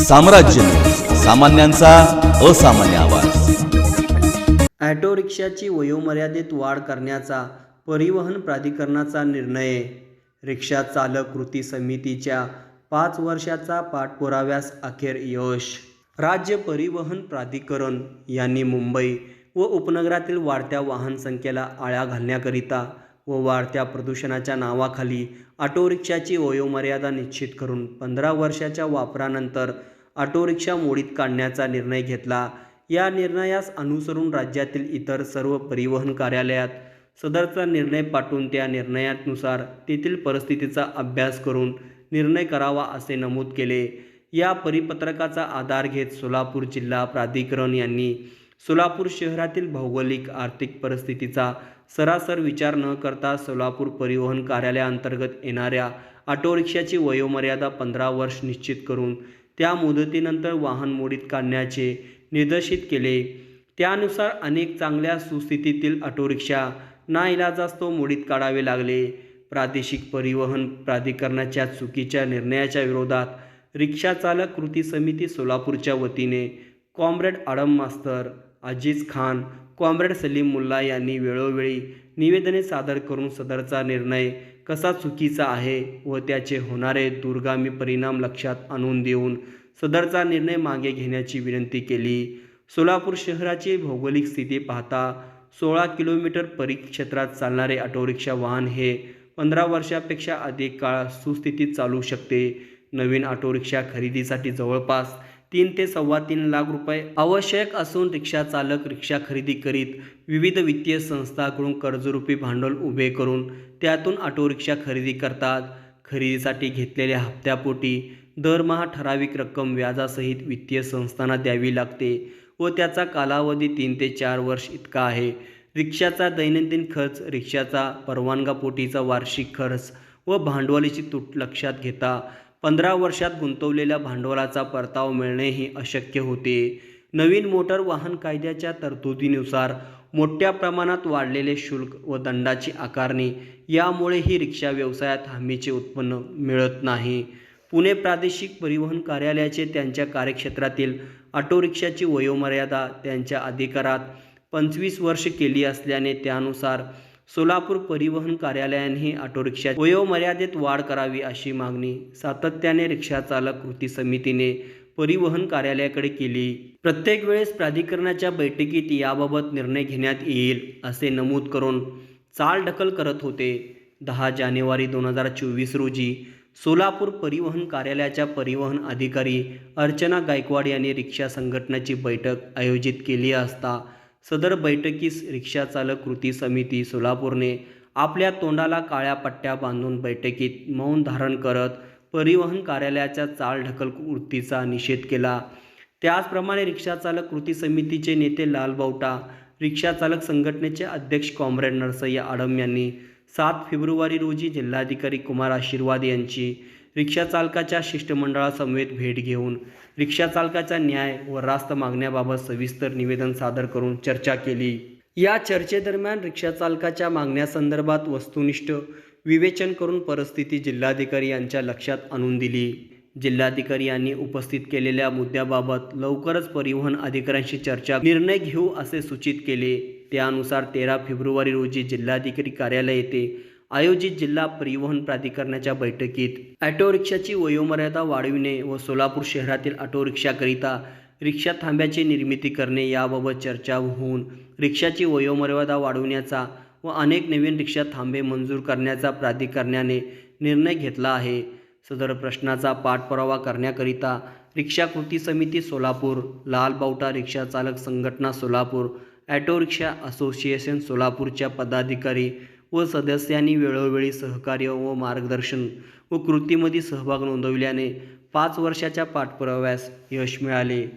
साम्राज्य न्यूज, सामान्यांचा असामान्य आवाज। ऑटो रिक्षाची वयोमर्यादेत वाढ करण्याचा परिवहन प्राधिकरणाचा निर्णय। रिक्षा चालक कृती समितीच्या 5 वर्षाचा पाठपुराव्यास अखेर यश। राज्य परिवहन प्राधिकरण यांनी मुंबई व उपनगरातील वाढत्या वाहन संख्येला आळा घालण्याकरिता व वाढत्या प्रदूषणाच्या नावाखाली ऑटो रिक्षाची वयोमर्यादा निश्चित करून 15 वर्षाच्या वापरानंतर ऑटो रिक्षा मोडीत काढण्याचा निर्णय घेतला। या निर्णयास अनुसरून राज्यातील इतर सर्व परिवहन कार्यालयात सदरचा निर्णय पाठवून त्या निर्णयानुसार तेथील परिस्थितीचा अभ्यास करून निर्णय करावा असे नमूद केले। या परिपत्रकाचा आधार घेत सोलापूर जिल्हा प्राधिकरण यांनी सोलापूर शहरातील भौगोलिक आर्थिक परिस्थितीचा सरासर विचार न करता सोलापूर परिवहन कार्यालयाअंतर्गत येणाऱ्या ऑटो रिक्षाची वयोमर्यादा 15 वर्ष निश्चित करून त्या मुदतीनंतर वाहन मोडीत काढण्याचे निर्देशित केले। त्यानुसार अनेक चांगल्या सुस्थितीतील ऑटो रिक्षा नाईलाजास्तव मोडीत काढावे लागले। प्रादेशिक परिवहन प्राधिकरणाच्या चुकीच्या निर्णयाच्या विरोधात रिक्षा चालक कृती समिती सोलापूरच्या वतीने कॉम्रेड आडम मास्तर, अजीज खान, कॉम्रेड सलीम मुल्ला यांनी वेळोवेळी निवेदने सादर करून सदरचा निर्णय कसा चुकीचा आहे व त्याचे होणारे दूरगामी परिणाम लक्षात आणून देऊन सदरचा निर्णय मागे घेण्याची विनंती केली। सोलापूर शहराची भौगोलिक स्थिती पाहता 16 किलोमीटर परिक्षेत्रात चालणारे ऑटो रिक्षा वाहन हे 15 वर्षापेक्षा अधिक काळ सुस्थितीत चालू शकते। नवीन ऑटो रिक्षा खरेदीसाठी जवळपास 3 ते 3.25 लाख रुपये आवश्यक असून रिक्षा चालक रिक्षा खरेदी करीत विविध वित्तीय संस्थांकडून कर्जरूपी भांडवल उभे करून त्यातून ऑटो रिक्षा खरेदी करतात। खरेदीसाठी घेतलेल्या हप्त्यापोटी दरमहा ठराविक रक्कम व्याजासहित वित्तीय संस्थांना द्यावी लागते व त्याचा कालावधी 3 ते 4 वर्ष इतका आहे। रिक्षाचा दैनंदिन खर्च, रिक्षाचा परवानगापोटीचा वार्षिक खर्च व भांडवलाची तूट लक्षात घेता 15 वर्षात गुंतवलेल्या भांडवलाचा परतावा मिळणेही अशक्य होते। नवीन मोटार वाहन कायद्याच्या तरतुदीनुसार मोठ्या प्रमाणात वाढलेले शुल्क व दंडाची आकारणी यामुळे ही रिक्षा व्यवसायात हमीचे उत्पन्न मिळत नाही। पुणे प्रादेशिक परिवहन कार्यालयाचे त्यांच्या कार्यक्षेत्रातील ऑटो रिक्षाची वयोमर्यादा त्यांच्या अधिकारात 25 वर्ष केली असल्याने त्यानुसार सोलापूर परिवहन कार्यालयाने ऑटो रिक्षा वयोमर्यादेत वाढ करावी अशी मागणी सातत्याने रिक्षा चालक कृती समितीने परिवहन कार्यालयाकडे केली। प्रत्येक वेळेस प्राधिकरणाच्या बैठकीत याबाबत निर्णय घेण्यात येईल असे नमूद करून चालढकल करत होते। 10 जानेवारी 2024 रोजी सोलापूर परिवहन कार्यालयाच्या परिवहन अधिकारी अर्चना गायकवाड यांनी रिक्षा संघटनेची बैठक आयोजित केली असता सदर बैठकीस रिक्षा चालक कृती समिती सोलापूरने आपल्या तोंडाला काळ्या पट्ट्या बांधून बैठकीत मौन धारण करत परिवहन कार्यालयाच्या चालढकल वृत्तीचा निषेध केला। त्याचप्रमाणे रिक्षा चालक कृती समितीचे नेते लाल बावटा, रिक्षा चालक संघटनेचे अध्यक्ष कॉम्रेड नरसय्या आडम यांनी 7 फेब्रुवारी रोजी जिल्हाधिकारी कुमार आशीर्वाद यांची रिक्षा चालकाच्या शिष्टमंडळासमवेत भेट घेऊन रिक्षा चालकाच्या न्याय व रास्त मागण्याबाबत सविस्तर निवेदन सादर करून चर्चा केली। या चर्चेदरम्यान रिक्षा चालकाच्या मागण्यासंदर्भात वस्तुनिष्ठ विवेचन करून परिस्थिती जिल्हाधिकारी यांच्या लक्षात आणून दिली। जिल्हाधिकारी यांनी उपस्थित केलेल्या मुद्द्याबाबत लवकरच परिवहन अधिकाऱ्यांशी चर्चा निर्णय घेऊ असे सूचित केले। त्यानुसार 13 फेब्रुवारी रोजी जिल्हाधिकारी कार्यालय येथे आयोजित जिल्हा परिवहन प्राधिकरणाच्या बैठकीत ऑटो रिक्षाची वयोमर्यादा वाढविणे व सोलापूर शहरातील ऑटो रिक्षाकरिता रिक्षा थांब्याची निर्मिती करणे याबाबत चर्चा होऊन रिक्षाची वयोमर्यादा वाढविण्याचा व अनेक नवीन रिक्षा थांबे मंजूर करण्याचा प्राधिकरणाने निर्णय घेतला आहे। सदर प्रश्नाचा पाठपुरावा करण्याकरिता रिक्षा कृती समिती सोलापूर, लाल बावटा रिक्षा चालक संघटना सोलापूर, ऑटो रिक्षा असोसिएशन सोलापूरच्या पदाधिकारी व सदस्यांनी वेळोवेळी सहकार्य व मार्गदर्शन व कृतीमध्ये सहभाग नोंदविल्याने 5 वर्षाच्या पाठपुराव्यास यश मिळाले।